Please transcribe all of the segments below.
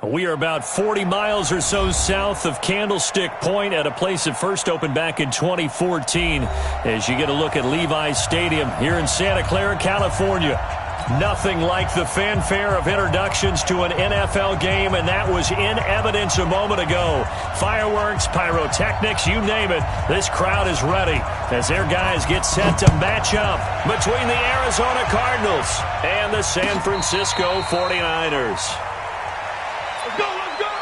We are about 40 miles or so south of Candlestick Point at a place that first opened back in 2014 as you get a look at Levi's Stadium here in Santa Clara, California. Nothing like the fanfare of introductions to an NFL game, and that was in evidence a moment ago. Fireworks, pyrotechnics, you name it. This crowd is ready as their guys get set to match up between the Arizona Cardinals and the San Francisco 49ers. Let's go, let's go!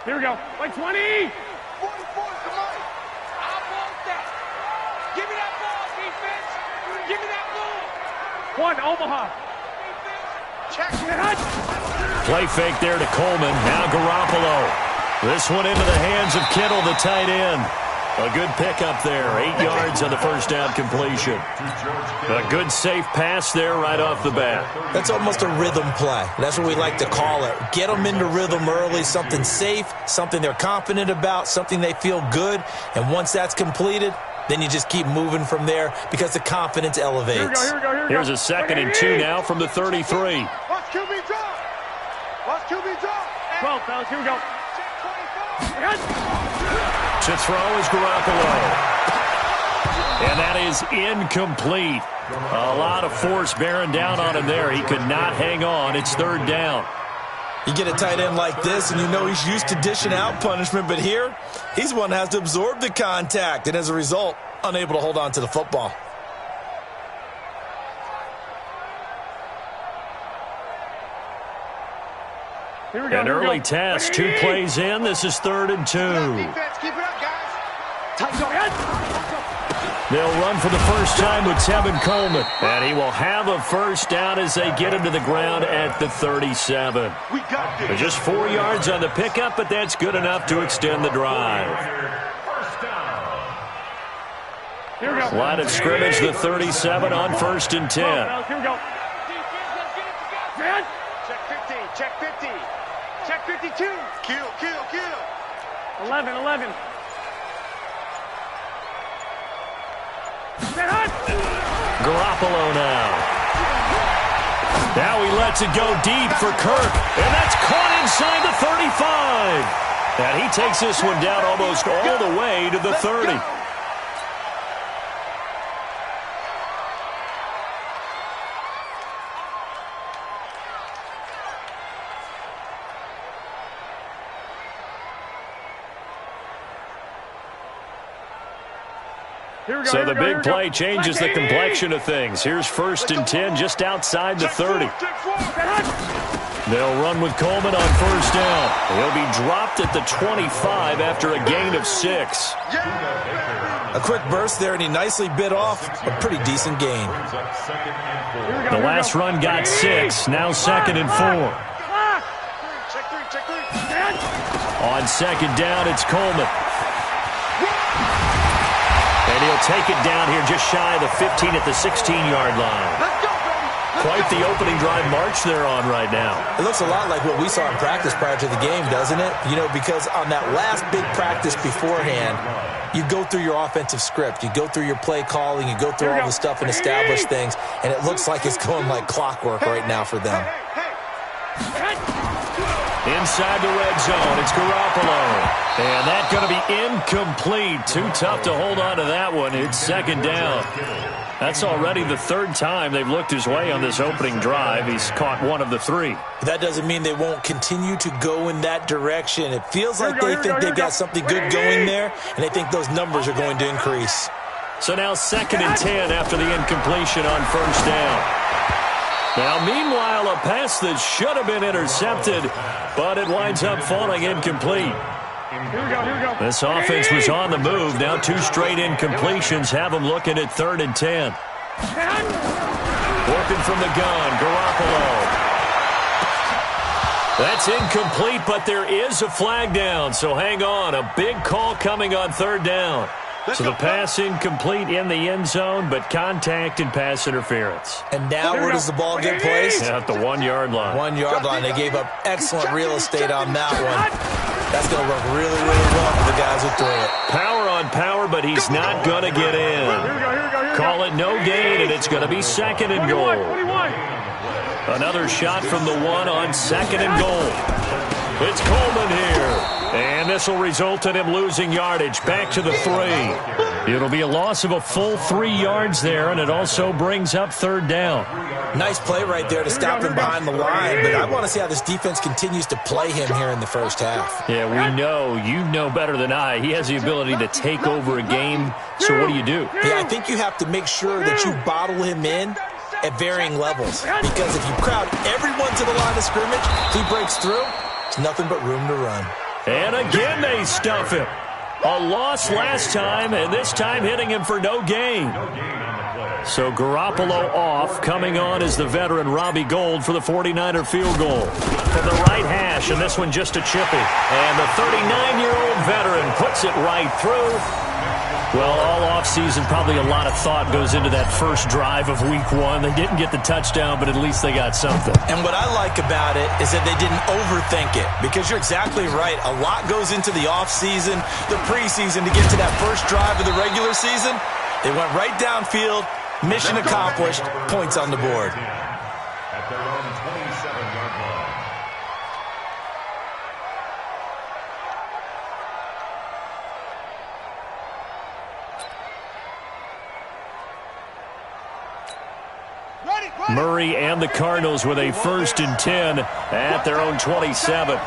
Here we go. Like 20. 44, come on. I want that. Give me that ball, defense. Give me that ball. One, Omaha. Check it. Play fake there to Coleman. Now Garoppolo. This one into the hands of Kittle, the tight end. A good pickup there. 8 yards on the first down completion. A good safe pass there right off the bat. That's almost a rhythm play. That's what we like to call it. Get them into rhythm early, something safe, something they're confident about, something they feel good. And once that's completed, then you just keep moving from there because the confidence elevates. Here we go, here we go, here we go. Here's a 2nd and 2 now from the 33. Watch QB drop. Watch QB drop. 12, fellas, here we go. To throw is Garoppolo. And that is incomplete. A lot of force bearing down on him there. He could not hang on. It's 3rd down. You get a tight end like this, and you know he's used to dishing out punishment, but here, he's one that has to absorb the contact, and as a result, unable to hold on to the football. An early test, 2 plays in. This is 3rd and 2. Keep it up, guys. They'll run for the first time with Tevin Coleman. And he will have a first down as they get him to the ground at the 37. We got this. Just 4 yards on the pickup, but that's good enough to extend the drive. Here we go. Line of scrimmage, the 37 on 1st and 10. Here we go. Check 50, check 50. Check 52. Kill, kill, kill. 11, 11. Garoppolo now. Now he lets it go deep for Kirk. And that's caught inside the 35. And he takes this one down almost all the way to the 30. So the big play changes the complexion of things. Here's 1st and 10 just outside the 30. They'll run with Coleman on 1st down. He'll be dropped at the 25 after a gain of 6. A quick burst there, and he nicely bit off a pretty decent gain. The last run got 6. Now 2nd and 4. On 2nd down, it's Coleman. And he'll take it down here just shy of the 15 at the 16-yard line. Quite the opening drive march they're on right now. It looks a lot like what we saw in practice prior to the game, doesn't it? You know, because on that last big practice beforehand, you go through your offensive script. You go through your play calling. You go through all the stuff and establish things. And it looks like it's going like clockwork right now for them. Inside the red zone, it's Garoppolo. And that's going to be incomplete. Too tough to hold on to that one. It's 2nd down. That's already the 3rd time they've looked his way on this opening drive. He's caught 1 of the 3. That doesn't mean they won't continue to go in that direction. It feels like they think they've got something good going there, and they think those numbers are going to increase. So now 2nd and 10 after the incompletion on 1st down. Now, meanwhile, a pass that should have been intercepted, but it winds up falling incomplete. Here we go. This offense was on the move. Now 2 straight incompletions have them looking at 3rd and 10. Working from the gun, Garoppolo. That's incomplete, but there is a flag down, so hang on. A big call coming on 3rd down. So the pass incomplete in the end zone, but contact and pass interference. And now where does the ball get placed? At the 1-yard line. 1-yard line. They gave up excellent real estate on that one. That's going to work really, really well for the guys who throw it. Power on on power, but he's not going to get in. Call it no gain, and it's going to be second and goal. Another shot from the one on second and goal. It's Coleman here. And this will result in him losing yardage. Back to the 3. It'll be a loss of a full 3 yards there, and it also brings up third down. Nice play right there to stop him behind the line, but I want to see how this defense continues to play him here in the first half. Yeah, we know. You know better than I. He has the ability to take over a game, so what do you do? Yeah, I think you have to make sure that you bottle him in at varying levels, because if you crowd everyone to the line of scrimmage, if he breaks through, there's nothing but room to run. And again they stuff him. A loss last time, and this time hitting him for no gain. So Garoppolo off. Coming on is the veteran Robbie Gould for the 49er field goal. From the right hash, and this one just a chippy. And the 39-year-old veteran puts it right through. Well, all offseason, probably a lot of thought goes into that first drive of week 1. They didn't get the touchdown, but at least they got something. And what I like about it is that they didn't overthink it, because you're exactly right. A lot goes into the offseason, the preseason to get to that first drive of the regular season. They went right downfield, mission accomplished, points on the board. At their own 27-yard line. Murray and the Cardinals with a 1st and 10 at their own 27.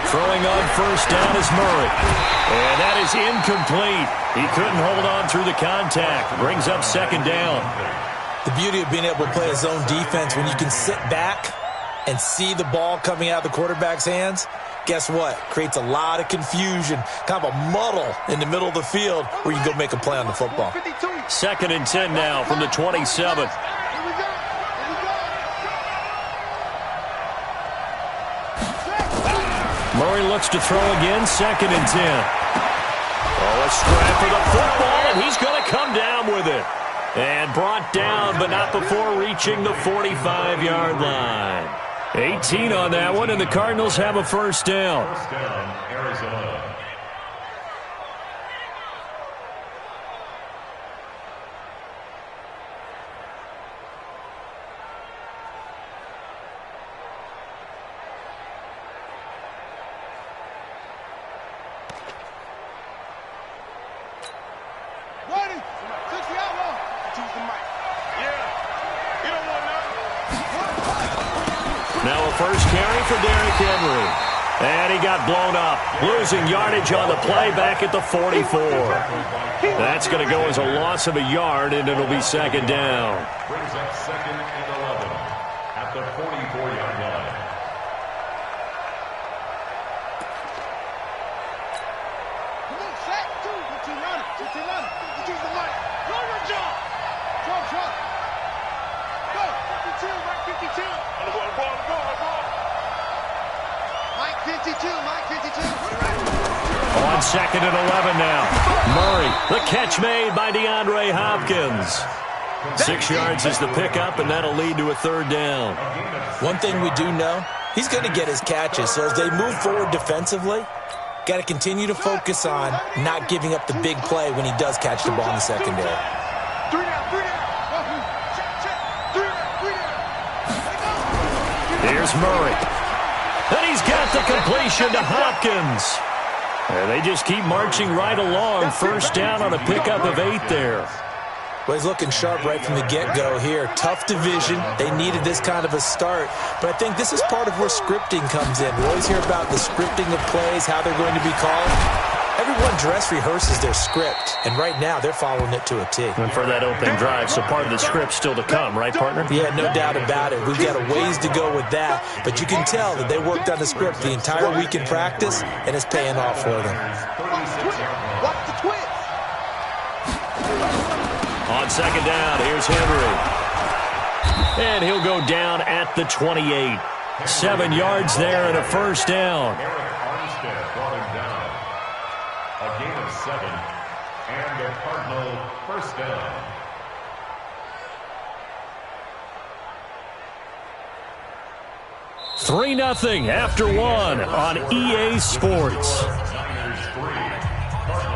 Throwing on first down is Murray. And that is incomplete. He couldn't hold on through the contact. Brings up second down. The beauty of being able to play a zone defense, when you can sit back and see the ball coming out of the quarterback's hands, guess what? Creates a lot of confusion, kind of a muddle in the middle of the field where you can go make a play on the football. 2nd and 10 now from the 27. Murray looks to throw again, 2nd and 10. Oh, a strap for the football, and he's going to come down with it. And brought down, but not before reaching the 45-yard line. 18 on that one, and the Cardinals have a first down. First down, Arizona. Now a first carry for Derrick Henry. And he got blown up. Losing yardage on the play back at the 44. That's going to go as a loss of a yard, and it'll be second down. Brings up 2nd and 11 at the 44-yard line. Come on, sack two. Get your running. Get your running. Get your money. Roll your jaw. Drop. Go. 52, Mike 52. Mike 52, Mike 52. On 2nd and 11 now. Murray, the catch made by DeAndre Hopkins. 6 yards is the pickup, and that'll lead to a third down. One thing we do know, he's going to get his catches. So as they move forward defensively, got to continue to focus on not giving up the big play when he does catch the ball in the secondary. Here's Murray. And he's got the completion to Hopkins. And they just keep marching right along. First down on a pickup of 8 there. Well, he's looking sharp right from the get-go here. Tough division. They needed this kind of a start. But I think this is part of where scripting comes in. We always hear about the scripting of plays, how they're going to be called. Everyone dress rehearses their script, and right now they're following it to a T. And for that opening drive, so part of the script still to come, right, partner? Yeah, no doubt about it. We've got a ways to go with that, but you can tell that they worked on the script the entire week in practice, and it's paying off for them. Watch the twist. On second down, here's Henry. And he'll go down at the 28. 7 yards there and a first down. A gain of 7, and a Cardinal first down. Three 0 after 1 on EA Sports. Niners 3, Cardinals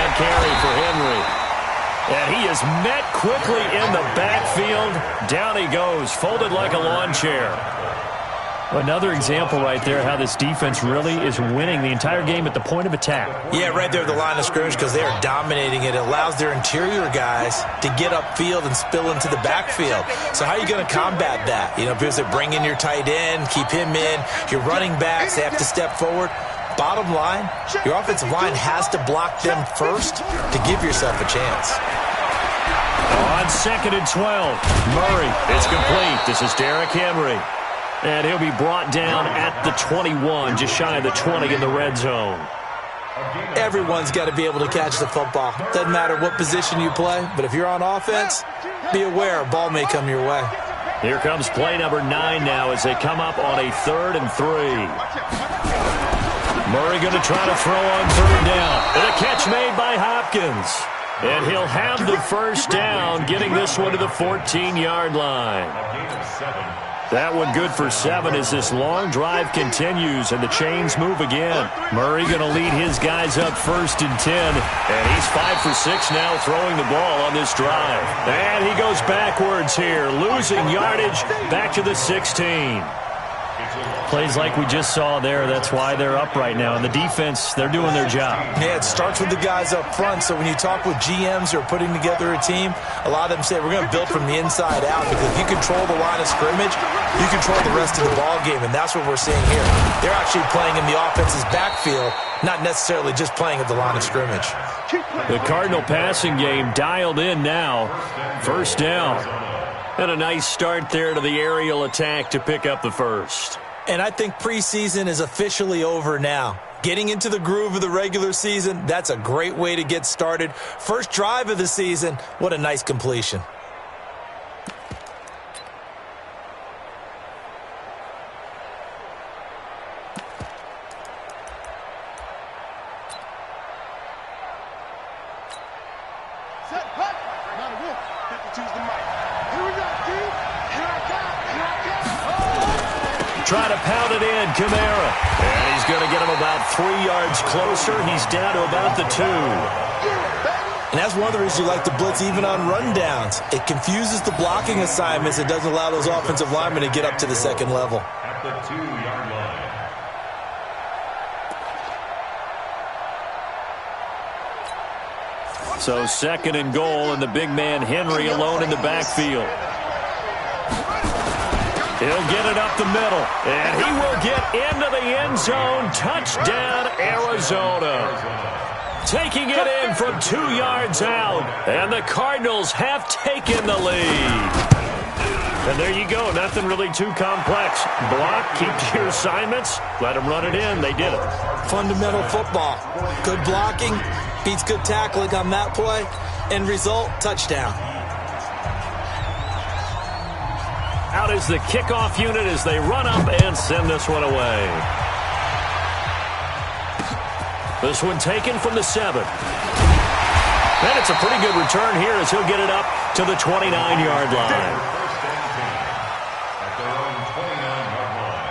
man carry for Henry. And he is met quickly in the backfield. Down he goes, folded like a lawn chair. Another example right there how this defense really is winning the entire game at the point of attack. Yeah, right there at the line of scrimmage because they are dominating it. It allows their interior guys to get upfield and spill into the backfield. So how are you going to combat that? You know, because they bring in your tight end, keep him in. Your running backs, they have to step forward. Bottom line, your offensive line has to block them first to give yourself a chance. On 2nd and 12, Murray, it's complete. This is Derrick Henry. And he'll be brought down at the 21, just shy of the 20 in the red zone. Everyone's got to be able to catch the football. Doesn't matter what position you play, but if you're on offense, be aware a ball may come your way. Here comes play number 9 now as they come up on a 3rd and 3. Murray going to try to throw on 3rd down. And a catch made by Hopkins. And he'll have the first down, getting this one to the 14-yard line. That one good for 7 as this long drive continues and the chains move again. Murray going to lead his guys up 1st and 10. And he's 5 for 6 now throwing the ball on this drive. And he goes backwards here, losing yardage back to the 16. Plays like we just saw there. That's why they're up right now. And the defense, they're doing their job. Yeah, it starts with the guys up front. So when you talk with GMs who are putting together a team, a lot of them say we're going to build from the inside out because if you control the line of scrimmage, you control the rest of the ball game. And that's what we're seeing here. They're actually playing in the offense's backfield, not necessarily just playing at the line of scrimmage. The Cardinal passing game dialed in now. First down. And a nice start there to the aerial attack to pick up the first. And I think preseason is officially over now. Getting into the groove of the regular season, that's a great way to get started. First drive of the season, what a nice completion. Try to pound it in, Kamara. And he's going to get him about 3 yards closer. He's down to about the 2. And that's one of the reasons you like to blitz even on rundowns. It confuses the blocking assignments. It doesn't allow those offensive linemen to get up to the second level. At the 2-yard line. So 2nd and goal, and the big man Henry alone in the backfield. He'll get it up the middle, and he will get into the end zone. Touchdown, Arizona. Taking it in from 2 yards out, and the Cardinals have taken the lead. And there you go, nothing really too complex. Block, keep to your assignments, let them run it in. They did it. Fundamental football. Good blocking, beats good tackling on that play. End result, touchdown. Out is the kickoff unit as they run up and send this one away. This one taken from the 7. And it's a pretty good return here as he'll get it up to the 29-yard line. At their own 29-yard line.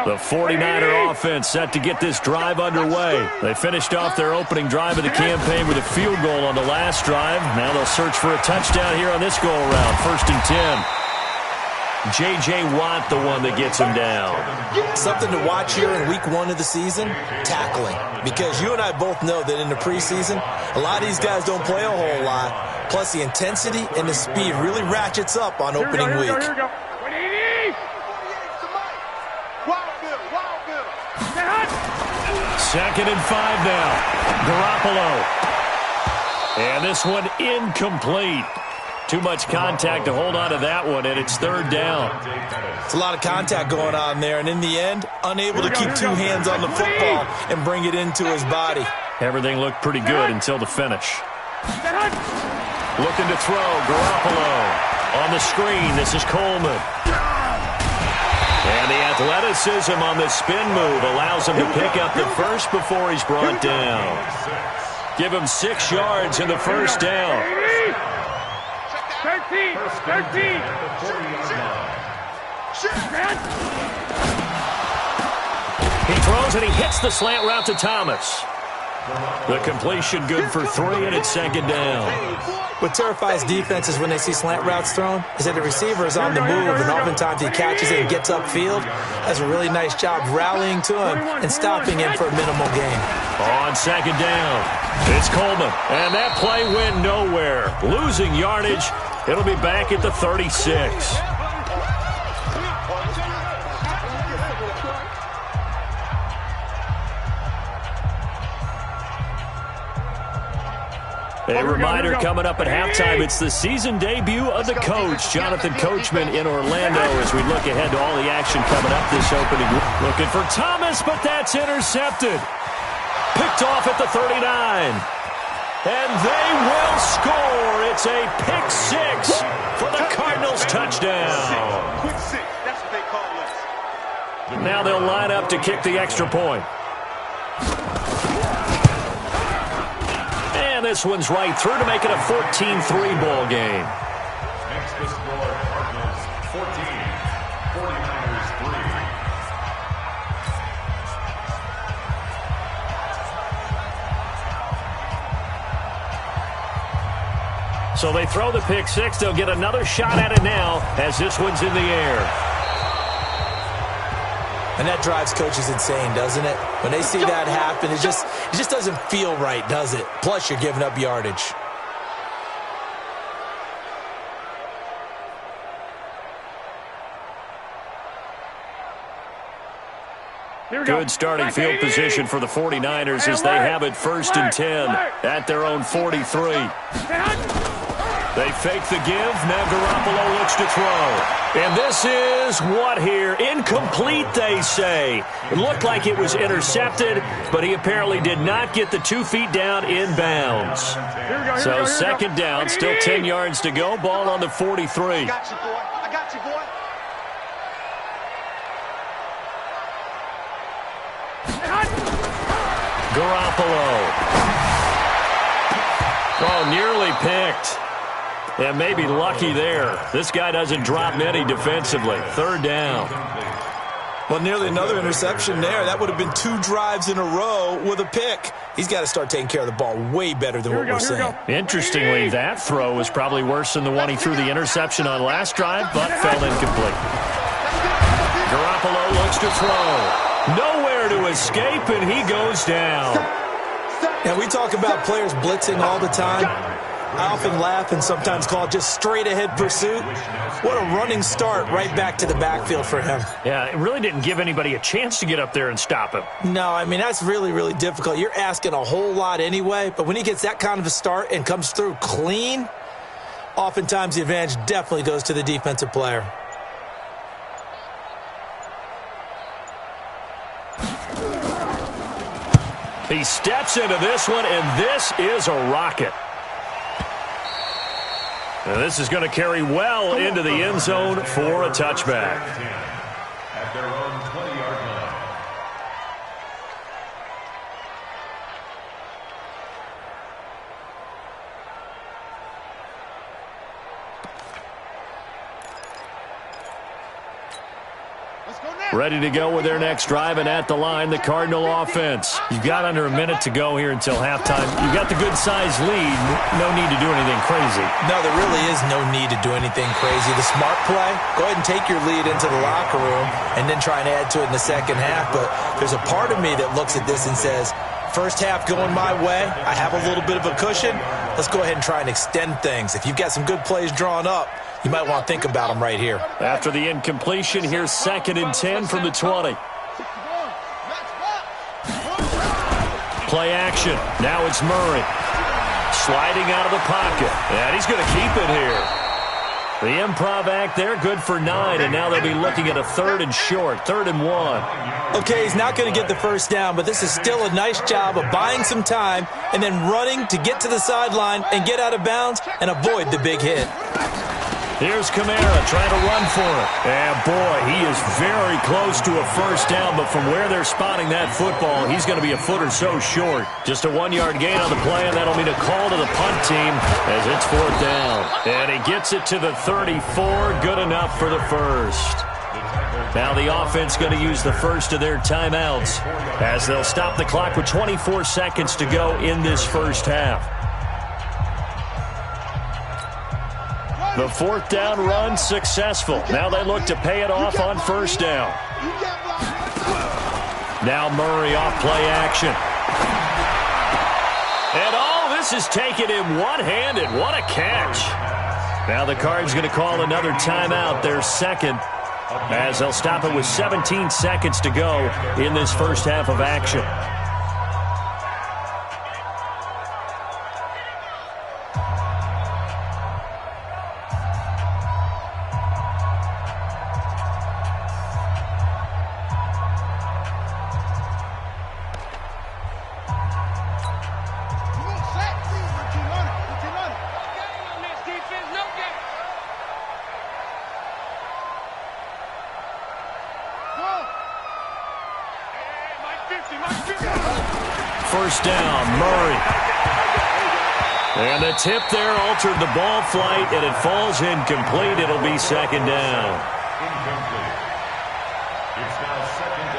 The 49er offense set to get this drive underway. They finished off their opening drive of the campaign with a field goal on the last drive. Now they'll search for a touchdown here on this go-around. 1st and 10. J.J. Watt, the one that gets him down. Something to watch here in week 1 of the season, tackling. Because you and I both know that in the preseason, a lot of these guys don't play a whole lot. Plus, the intensity and the speed really ratchets up on opening week. 2nd and 5 now. Garoppolo. And this one incomplete. Too much contact to hold on to that one, and it's 3rd down. It's a lot of contact going on there, and in the end, unable to keep 2 hands on the football and bring it into his body. Everything looked pretty good until the finish. Looking to throw, Garoppolo. On the screen, this is Coleman. And the athleticism on the spin move allows him to pick up the first before he's brought down. Give him 6 yards in the first down. First and 10 at the 40-yard line. He throws and he hits the slant route to Thomas. The completion good for 3, and it's second down. What terrifies defenses when they see slant routes thrown is that the receiver is on the move, and oftentimes he catches it and gets upfield. Does a really nice job rallying to him and stopping him for a minimal gain. On second down, it's Coleman, and that play went nowhere. Losing yardage. It'll be back at the 36. A reminder coming up at halftime, it's the season debut of the coach, Jonathan Coachman in Orlando, as we look ahead to all the action coming up this opening. Looking for Thomas, but that's intercepted. Picked off at the 39. And they will score. It's a pick 6 for the Cardinals touchdown. Quick 6. That's what they call this. Now they'll line up to kick the extra point. And this one's right through to make it a 14-3 ball game. Next to score, Cardinals 14, 49ers 3. So they throw the pick 6. They'll get another shot at it now as this one's in the air. And that drives coaches insane, doesn't it? When they see that happen, it just doesn't feel right, does it? Plus, you're giving up yardage. Good starting field position for the 49ers as they have it 1st and 10 at their own 43. They fake the give. Now Garoppolo looks to throw. And this is what here? Incomplete, they say. It looked like it was intercepted, but he apparently did not get the 2 feet down in bounds. So second down, still 10 yards to go. Ball on the 43. I got you, boy. I got you, boy. Garoppolo. Oh, nearly picked. And maybe lucky there. This guy doesn't drop many defensively. 3rd down. Well, nearly another interception there. That would have been 2 drives in a row with a pick. He's got to start taking care of the ball way better than what we're saying. Interestingly, that throw was probably worse than the one he threw the interception on last drive, but fell incomplete. Garoppolo looks to throw. Nowhere to escape, and he goes down. Now, we talk about players blitzing all the time. I often laugh and sometimes call it just straight-ahead pursuit. What a running start right back to the backfield for him. Yeah, it really didn't give anybody a chance to get up there and stop him. No, I mean, that's really, really difficult. You're asking a whole lot anyway, but when he gets that kind of a start and comes through clean, oftentimes the advantage definitely goes to the defensive player. He steps into this one, and this is a rocket. And this is going to carry well into the end zone for a touchback. At their own 20-yard line. Ready to go with their next drive, and at the line, the Cardinal offense. You've got under a minute to go here until halftime. You've got the good-sized lead. No need to do anything crazy. No, there really is no need to do anything crazy. The smart play, go ahead and take your lead into the locker room and then try and add to it in the second half. But there's a part of me that looks at this and says, first half going my way, I have a little bit of a cushion. Let's go ahead and try and extend things. If you've got some good plays drawn up, you might want to think about them right here. After the incompletion, here's 2nd and 10 from the 20. Play action. Now it's Murray. Sliding out of the pocket. And he's going to keep it here. The improv act there, good for 9, and now they'll be looking at a 3rd and short, 3rd and 1. Okay, he's not going to get the first down, but this is still a nice job of buying some time and then running to get to the sideline and get out of bounds and avoid the big hit. Here's Kamara trying to run for it. And, boy, he is very close to a first down, but from where they're spotting that football, he's going to be a foot or so short. Just a 1-yard gain on the play, and that'll mean a call to the punt team as it's 4th down. And he gets it to the 34. Good enough for the first. Now the offense going to use the first of their timeouts as they'll stop the clock with 24 seconds to go in this first half. The 4th down run successful. Now they look to pay it off on first down. Now Murray off play action. And all this is taken in one-handed. What a catch. Now the Cards going to call another timeout, their second, as they'll stop it with 17 seconds to go in this first half of action. First down, Murray. And the tip there altered the ball flight, and it falls incomplete. It'll be second down. Incomplete. It's now 2nd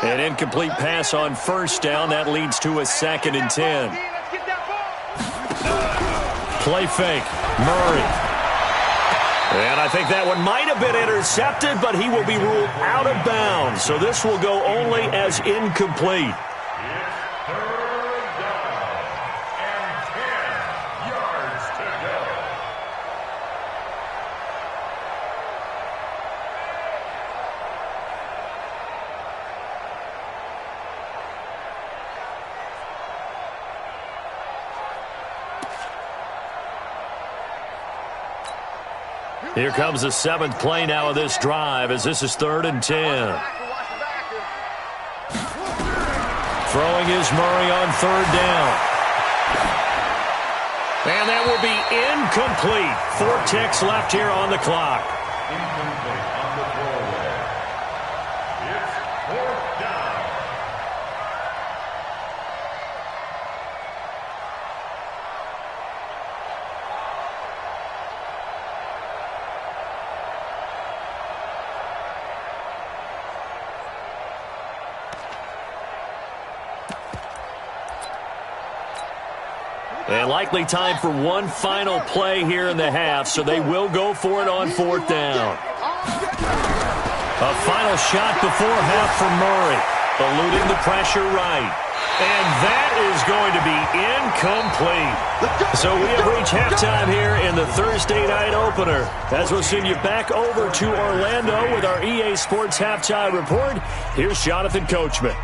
and 10. An incomplete pass on first down. That leads to a 2nd and 10. Play fake. Murray. And I think that one might have been intercepted, but he will be ruled out of bounds. So this will go only as incomplete. It's 3rd down and 10 yards to go. Here comes the 7th play now of this drive as this is 3rd and 10. Throwing is Murray on 3rd down. And that will be incomplete. 4 ticks left here on the clock. Incomplete on the throwaway. It's 4th down. And likely time for one final play here in the half, so they will go for it on 4th down. A final shot before half from Murray, eluding the pressure right. And that is going to be incomplete. So we have reached halftime here in the Thursday night opener. As we'll send you back over to Orlando with our EA Sports Halftime Report, here's Jonathan Coachman.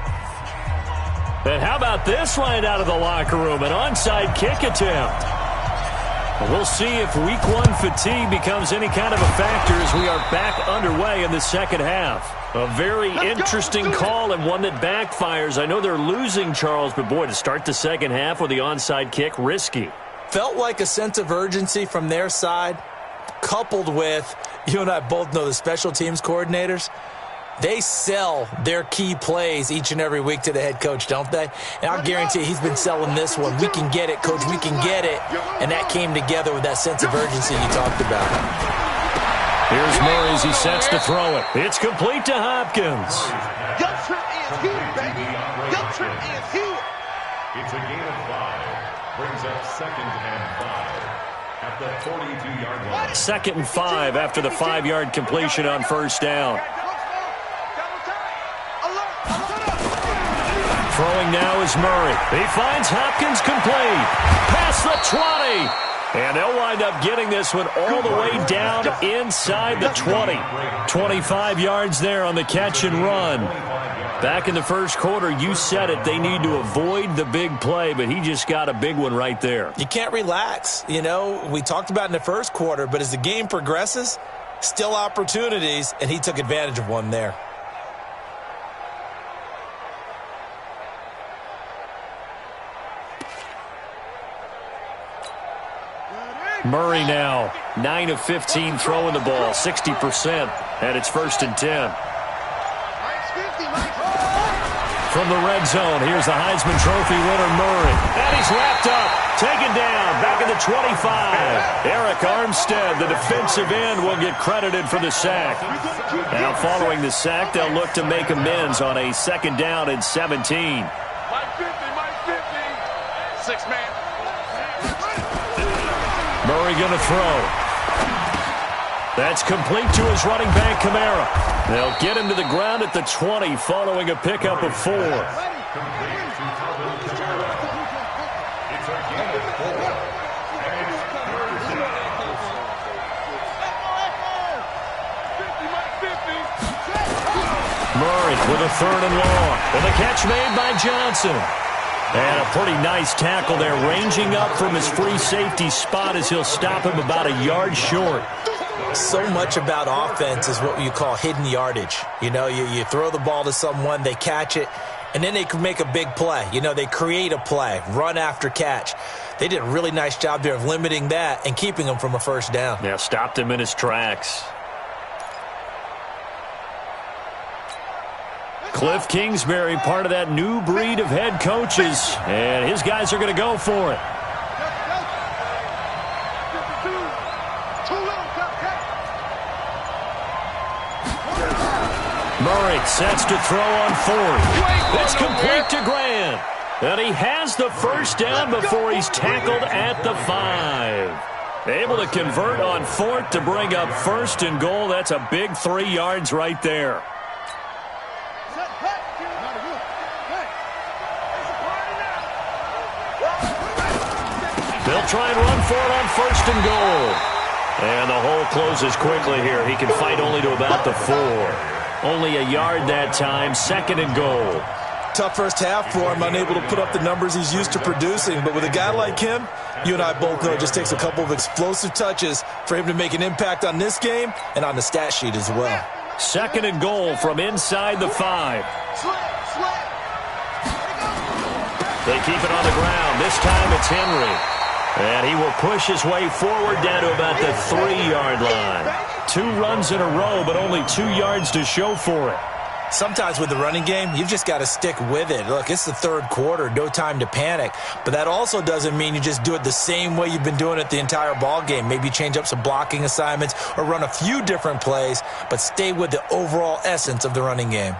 And how about this line out of the locker room? An onside kick attempt. We'll see if week 1 fatigue becomes any kind of a factor as we are back underway in the second half. A very interesting call and one that backfires. I know they're losing, Charles, but boy, to start the second half with the onside kick, risky. Felt like a sense of urgency from their side, coupled with, you and I both know the special teams coordinators. They sell their key plays each and every week to the head coach, don't they? And I'll guarantee you he's been selling this one. We can get it, coach, we can get it. And that came together with that sense of urgency you talked about. Here's Murray as he sets to throw it. It's complete to Hopkins. Guilt trip is here, baby. Guilt trip is here. It's a gain of 5. Brings up 2nd and 5 at the 42-yard line. 2nd and 5 after the 5-yard completion on first down. Throwing now is Murray. He finds Hopkins complete. Past the 20. And they'll wind up getting this one all the way down inside the 20. 25 yards there on the catch and run. Back in the first quarter, you said it, they need to avoid the big play, but he just got a big one right there. You can't relax. You know, we talked about in the first quarter, but as the game progresses, Still opportunities, and he took advantage of one there. Murray now, 9 of 15 throwing the ball, 60%, and it's 1st and 10. From the red zone, here's the Heisman Trophy winner, Murray. And he's wrapped up, taken down, back at the 25. Eric Armstead, the defensive end, will get credited for the sack. Now, following the sack, they'll look to make amends on a 2nd down and 17. Mike 50, 6-man. Murray going to throw. That's complete to his running back, Kamara. They'll get him to the ground at the 20 following a pickup of 4. Complete to Calvin Kamara. It's a gain of 4. And it's 3rd down. Murray with a 3rd and long. And the catch made by Johnson. And a pretty nice tackle there, ranging up from his free safety spot as he'll stop him about a yard short. So much about offense is what you call hidden yardage. You know, you throw the ball to someone, they catch it, and then they can make a big play. You know, they create a play, run after catch. They did a really nice job there of limiting that and keeping him from a 1st down. Yeah, stopped him in his tracks. Cliff Kingsbury, part of that new breed of head coaches, and his guys are going to go for it. Murray sets to throw on 4th. It's complete to Grant. And he has the 1st down before he's tackled at the 5. Able to convert on 4th to bring up 1st and goal. That's a big 3 yards right there. They'll try and run for it on 1st and goal. And the hole closes quickly here. He can fight only to about the 4. Only a yard that time, 2nd and goal. Tough first half for him, unable to put up the numbers he's used to producing. But with a guy like him, you and I both know it just takes a couple of explosive touches for him to make an impact on this game and on the stat sheet as well. 2nd and goal from inside the 5. They keep it on the ground. This time it's Henry. And he will push his way forward down to about the 3-yard line. 2 runs in a row, but only 2 yards to show for it. Sometimes with the running game, you've just got to stick with it. Look, it's the 3rd quarter, no time to panic. But that also doesn't mean you just do it the same way you've been doing it the entire ball game. Maybe change up some blocking assignments or run a few different plays, but stay with the overall essence of the running game.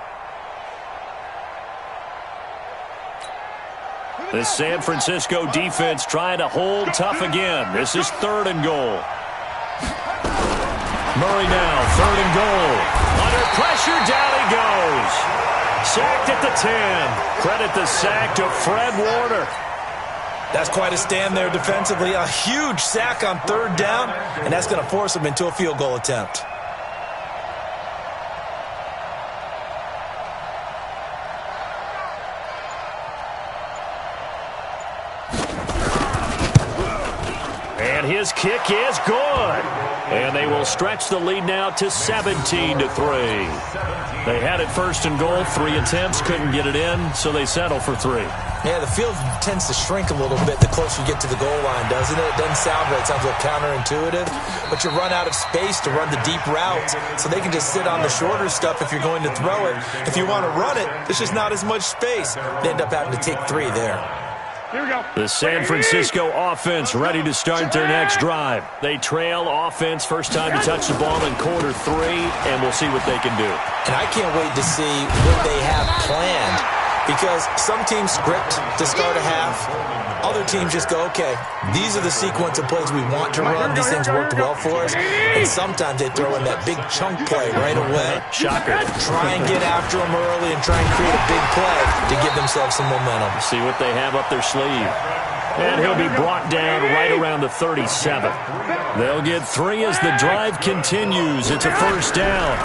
The San Francisco defense trying to hold tough again. This is 3rd and goal. Murray now, 3rd and goal. Under pressure, down he goes. Sacked at the 10. Credit the sack to Fred Warner. That's quite a stand there defensively. A huge sack on 3rd down, and that's going to force him into a field goal attempt. And his kick is good. And they will stretch the lead now to 17-3. They had it 1st and goal, 3 attempts, couldn't get it in, so they settle for 3. Yeah, the field tends to shrink a little bit the closer you get to the goal line, doesn't it? It doesn't sound right. It sounds a little counterintuitive. But you run out of space to run the deep routes, so they can just sit on the shorter stuff if you're going to throw it. If you want to run it, there's just not as much space. They end up having to take 3 there. Here we go. The San Francisco offense ready to start their next drive. They trail offense, first time to touch the ball in quarter 3, and we'll see what they can do. And I can't wait to see what they have planned, because some teams script to start a half. Other teams just go, okay, these are the sequence of plays we want to run. These things worked well for us. And sometimes they throw in that big chunk play right away. Shocker. Try and get after them early and try and create a big play to give themselves some momentum. See what they have up their sleeve. And he'll be brought down right around the 37. They'll get 3 as the drive continues. It's a 1st down.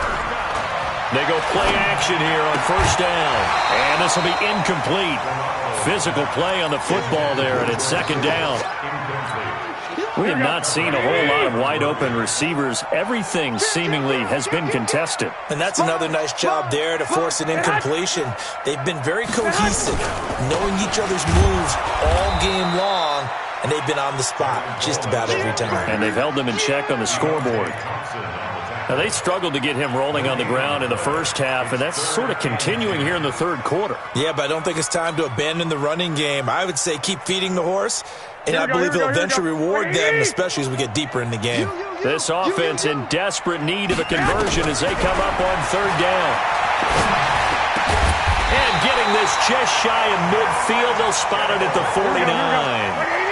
They go play action here on 1st down. And this will be incomplete. Physical play on the football there, and it's 2nd down. We have not seen a whole lot of wide-open receivers. Everything seemingly has been contested. And that's another nice job there to force an incompletion. They've been very cohesive, knowing each other's moves all game long, and they've been on the spot just about every time. And they've held them in check on the scoreboard. Now, they struggled to get him rolling on the ground in the first half, and that's sort of continuing here in the third quarter. Yeah, but I don't think it's time to abandon the running game. I would say keep feeding the horse, and I believe he'll eventually reward them, especially as we get deeper in the game. This offense in desperate need of a conversion as they come up on third down. And getting this just shy of midfield, they'll spot it at the 49.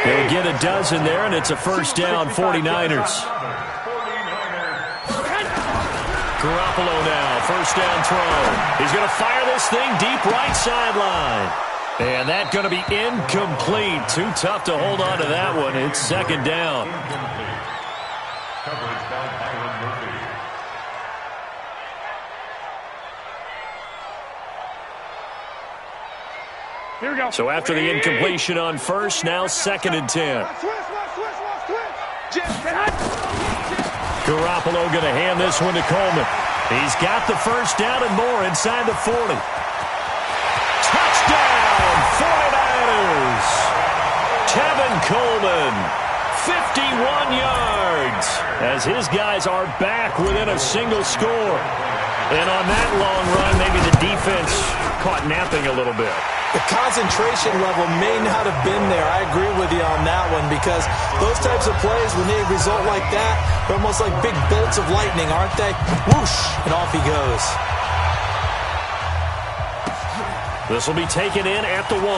They'll get a dozen there, and it's a first down, 49ers. Garoppolo now, first down throw. He's going to fire this thing deep right sideline. And that's going to be incomplete. Too tough to hold on to that one. It's second down. Coverage by Byron Murphy. Here we go. So after the incompletion on first, now second and 10. Garoppolo going to hand this one to Coleman. He's got the first down and more inside the 40. Touchdown, 49ers. Tevin Coleman, 51 yards, as his guys are back within a single score. And on that long run, maybe the defense caught napping a little bit. The concentration level may not have been there. I agree with you on that one, because those types of plays, when they result like that, they're almost like big bolts of lightning, aren't they? Whoosh, and off he goes. This will be taken in at the 1.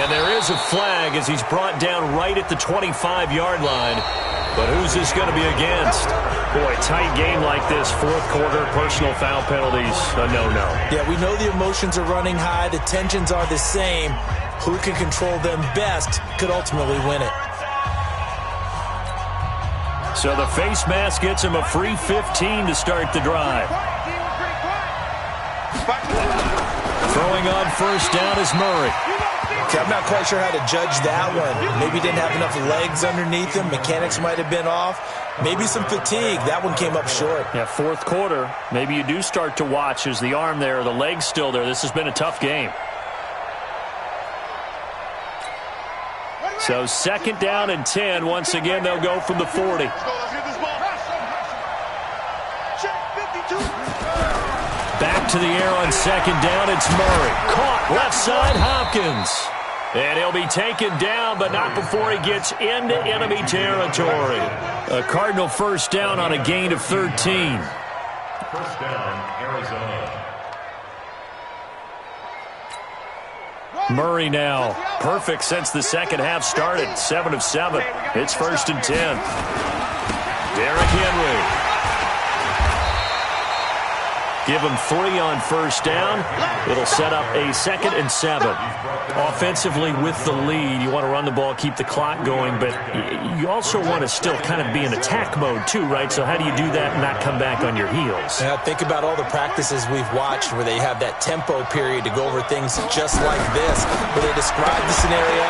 And there is a flag as he's brought down right at the 25-yard line. But who's this going to be against? Boy, tight game like this, fourth quarter, personal foul penalties, a no-no. Yeah, we know the emotions are running high. The tensions are the same. Who can control them best could ultimately win it. So the face mask gets him a free 15 to start the drive. Throwing on first down is Murray. I'm not quite sure how to judge that one. Maybe didn't have enough legs underneath him. Mechanics might have been off. Maybe some fatigue. That one came up short. Yeah, fourth quarter. Maybe you do start to watch. Is the arm there, the leg's still there? This has been a tough game. So second down and 10. Once again, they'll go from the 40. Back to the air on second down. It's Murray. Caught left side, Hopkins. And he'll be taken down, but not before he gets into enemy territory. A Cardinal first down on a gain of 13. First down, Arizona. Murray now, perfect since the second half started. 7 of 7. It's first and 10. Derrick Henry. Give him 3 on first down. It'll set up a second and 7. Offensively with the lead, you want to run the ball, keep the clock going, but you also want to still kind of be in attack mode too, right? So how do you do that and not come back on your heels? Yeah, think about all the practices we've watched where they have that tempo period to go over things just like this, where they describe the scenario,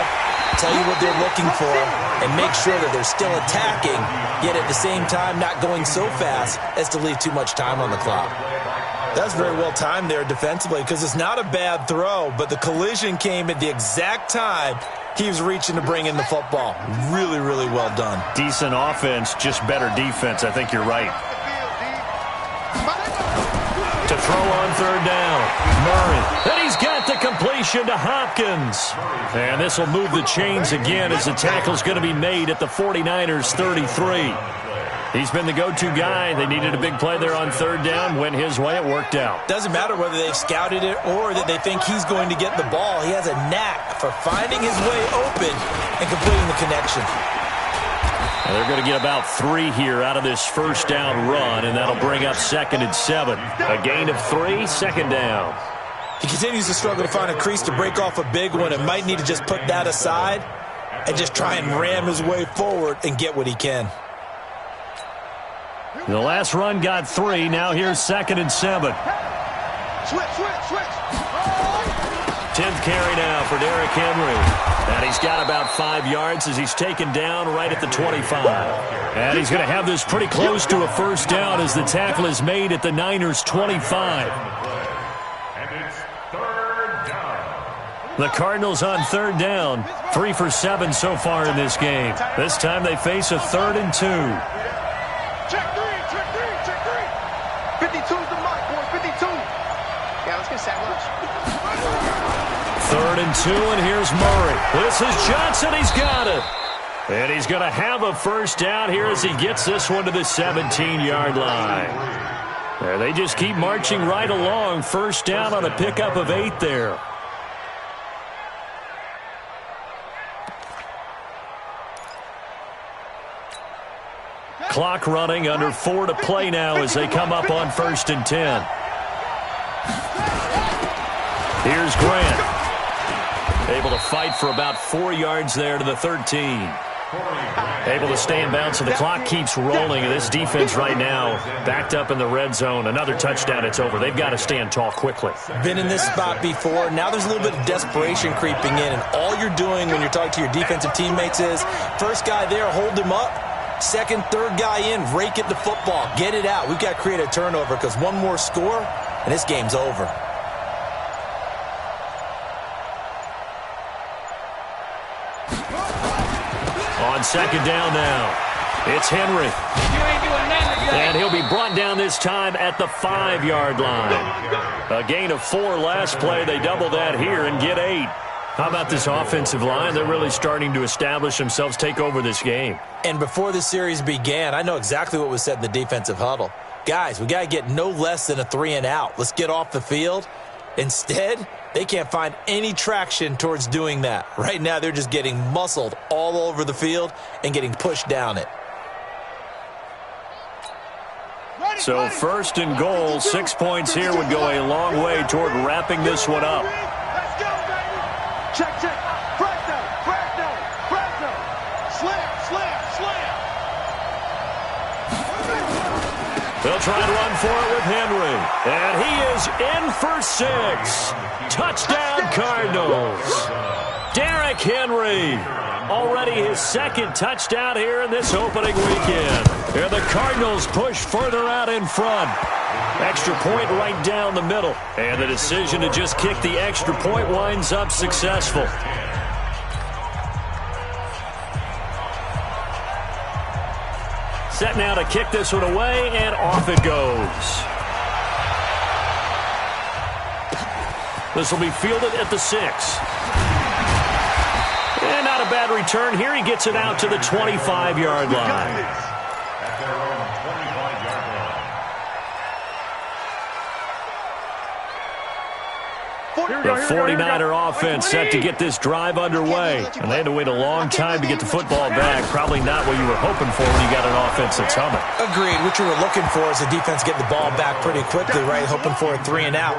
tell you what they're looking for, and make sure that they're still attacking, yet at the same time not going so fast as to leave too much time on the clock. That's very well timed there defensively, because it's not a bad throw, but the collision came at the exact time he was reaching to bring in the football. Really, really well done. Decent offense, just better defense. I think you're right. To throw on third down, Murray. And he's got the completion to Hopkins. And this will move the chains again as the tackle's going to be made at the 49ers 33. He's been the go-to guy. They needed a big play there on third down. Went his way. It worked out. Doesn't matter whether they've scouted it or that they think he's going to get the ball. He has a knack for finding his way open and completing the connection. And they're going to get about 3 here out of this first down run, and that'll bring up second and 7. A gain of 3, second down. He continues to struggle to find a crease to break off a big one and might need to just put that aside and just try and ram his way forward and get what he can. The last run got 3. Now here's second and 7. Switch. 10th carry now for Derrick Henry. And he's got about 5 yards as he's taken down right at the 25. And he's going to have this pretty close to a first down as the tackle is made at the Niners' 25. And it's third down. The Cardinals on third down. 3 for 7 so far in this game. This time they face a 3rd and 2. Check three. 52's the mark, boys. 52. Yeah, let's get sack lunch. 3rd and 2, and here's Murray. This is Johnson. He's got it. And he's going to have a first down here as he gets this one to the 17-yard line. There, they just keep marching right along. First down on a pickup of 8 there. Clock running, under 4 to play now as they come up on 1st and 10. Here's Grant. Able to fight for about 4 yards there to the 13. Able to stay in bounds, so the clock keeps rolling. And this defense right now backed up in the red zone. Another touchdown, it's over. They've got to stand tall quickly. Been in this spot before. Now there's a little bit of desperation creeping in. And all you're doing when you're talking to your defensive teammates is, first guy there, hold him up. Second, third guy in, rake it the football. Get it out. We've got to create a turnover because one more score, and this game's over. On second down now, it's Henry. And he'll be brought down this time at the 5-yard line. A gain of 4 last play. They double that here and get 8. How about this offensive line? They're really starting to establish themselves, take over this game. And before the series began, I know exactly what was said in the defensive huddle. Guys, we got to get no less than a 3 and out. Let's get off the field. Instead, they can't find any traction towards doing that. Right now, they're just getting muscled all over the field and getting pushed down it. So 1st and goal, 6 points here would go a long way toward wrapping this one up. Let's go, baby. Check. Fresno. Slam. They'll try to run for it with Henry. And he is in for 6. Touchdown, Cardinals. Derrick Henry. Already his 2nd touchdown here in this opening weekend. Here the Cardinals push further out in front. Extra point right down the middle. And the decision to just kick the extra point winds up successful. Set now to kick this one away, and off it goes. This will be fielded at the 6. And not a bad return here. He gets it out to the 25-yard line. At their own 25-yard line. The 49er offense set to get this drive underway. And they had to wait a long time to get the football back. Probably not what you were hoping for when you got an offense that's humming. Agreed. What you were looking for is the defense getting the ball back pretty quickly, right? Hoping for a 3 and out.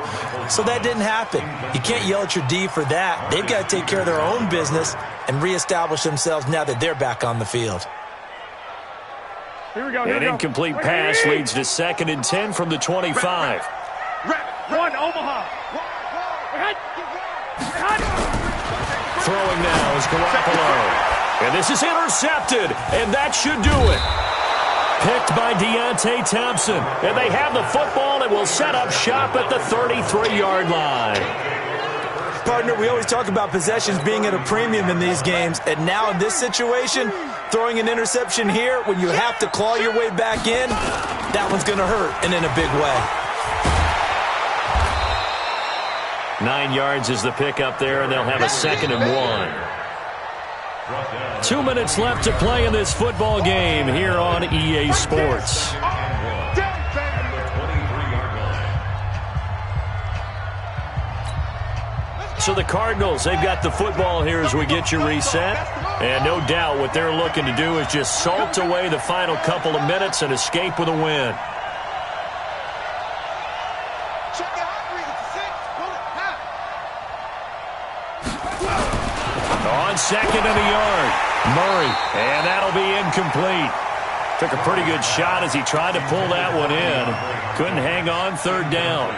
So that didn't happen. You can't yell at your D for that. They've got to take care of their own business and reestablish themselves now that they're back on the field. An incomplete pass leads to 2nd and 10 from the 25. One, Omaha. Throwing now is Garoppolo. And this is intercepted, and that should do it. Picked by Deontay Thompson. And they have the football and will set up shop at the 33-yard line. Partner, we always talk about possessions being at a premium in these games, and now in this situation, throwing an interception here when you have to claw your way back in, that one's going to hurt, and in a big way. 9 yards is the pickup there, and they'll have a 2nd and 1. 2 minutes left to play in this football game here on EA Sports. So the Cardinals, they've got the football here as we get you reset. And no doubt what they're looking to do is just salt away the final couple of minutes and escape with a win. On 2nd and a yard, Murray, and that'll be incomplete. Took a pretty good shot as he tried to pull that one in. Couldn't hang on 3rd down.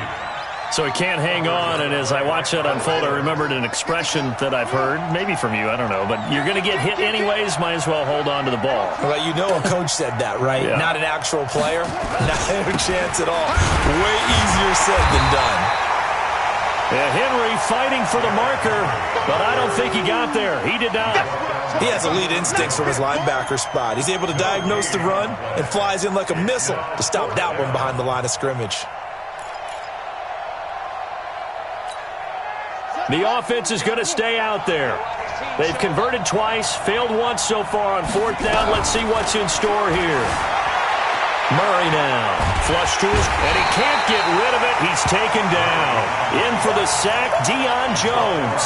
So he can't hang on, and as I watch that unfold, I remembered an expression that I've heard, maybe from you, I don't know, but you're going to get hit anyways, might as well hold on to the ball. Well, you know a coach said that, right? Yeah. Not an actual player. Not a chance at all. Way easier said than done. Yeah, Henry fighting for the marker, but I don't think he got there. He did not. He has elite instincts from his linebacker spot. He's able to diagnose the run and flies in like a missile to stop that one behind the line of scrimmage. The offense is going to stay out there. They've converted twice, failed once so far on fourth down. Let's see what's in store here. Murray now. Flush to his, and he can't get rid of it. He's taken down. In for the sack, Deion Jones.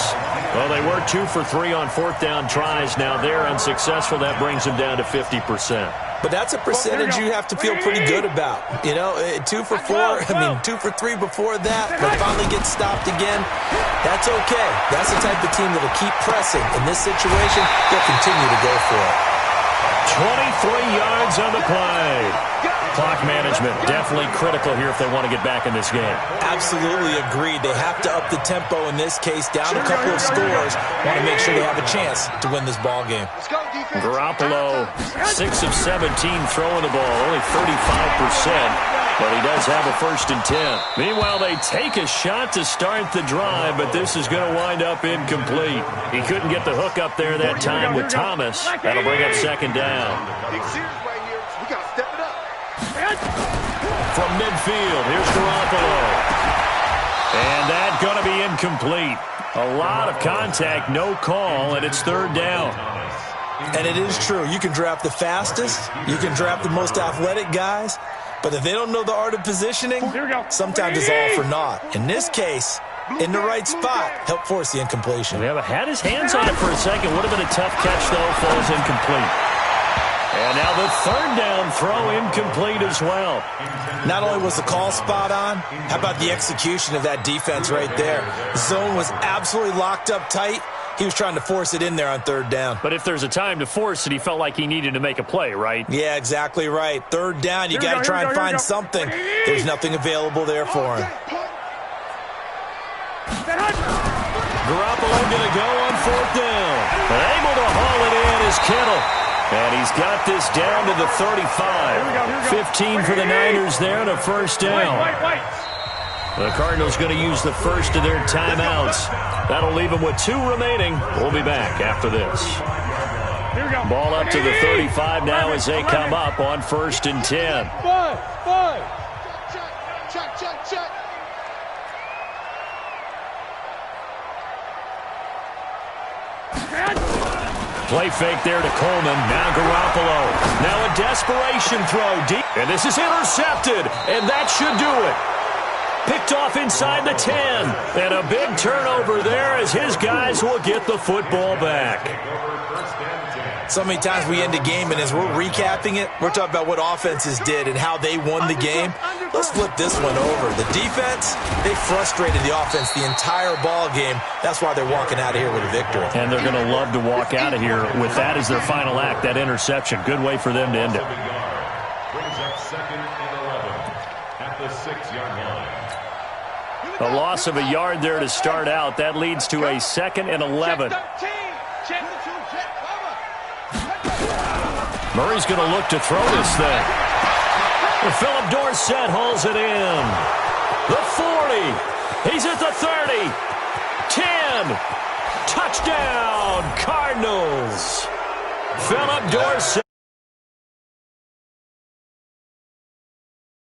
Well, they were 2 for 3 on fourth down tries. Now they're unsuccessful. That brings them down to 50%. But that's a percentage you have to feel pretty good about. You know, 2 for 4, 2 for 3 before that, but finally get stopped again. That's okay. That's the type of team that will keep pressing. In this situation, they'll continue to go for it. 23 yards on the play. Clock management definitely critical here if they want to get back in this game. Absolutely agreed. They have to up the tempo in this case, down a couple of scores. Want to make sure they have a chance to win this ball game. Garoppolo, 6 of 17 throwing the ball, only 35%. But he does have a 1st and 10. Meanwhile, they take a shot to start the drive, but this is going to wind up incomplete. He couldn't get the hook up there that time with Thomas. That'll bring up 2nd down. From midfield, here's Garoppolo. And that's going to be incomplete. A lot of contact, no call, and it's 3rd down. And it is true. You can draft the fastest. You can draft the most athletic guys. But if they don't know the art of positioning, sometimes it's all for naught. In this case, in the right spot, help force the incompletion. Yeah, but had his hands on it for a second. Would have been a tough catch, though. Falls incomplete. And now the 3rd down throw incomplete as well. Not only was the call spot on, how about the execution of that defense right there? The zone was absolutely locked up tight. He was trying to force it in there on 3rd down. But if there's a time to force it, he felt like he needed to make a play, right? Yeah, exactly right. 3rd down, you got to try and find something. There's nothing available there for him. Garoppolo going to go on 4th down. But able to haul it in is Kittle. And he's got this down to the 35. 15 for the Niners there and a 1st down. The Cardinals going to use the first of their timeouts. That'll leave them with 2 remaining. We'll be back after this. Ball up to the 35 now as they come up on 1st and 10. Check. Play fake there to Coleman. Now Garoppolo. Now a desperation throw deep. And this is intercepted. And that should do it. Picked off inside the 10. And a big turnover there as his guys will get the football back. So many times we end a game, and as we're recapping it, we're talking about what offenses did and how they won the game. Let's flip this one over. The defense, they frustrated the offense the entire ball game. That's why they're walking out of here with a victory. And they're going to love to walk out of here with that as their final act, that interception. Good way for them to end it. Brings up 2nd and 11 at the 6-yard line. A loss of a yard there to start out. That leads to a 2nd and 11. Murray's going to look to throw this thing. Philip Dorsett hauls it in. The 40. He's at the 30. 10. Touchdown, Cardinals. Philip Dorsett.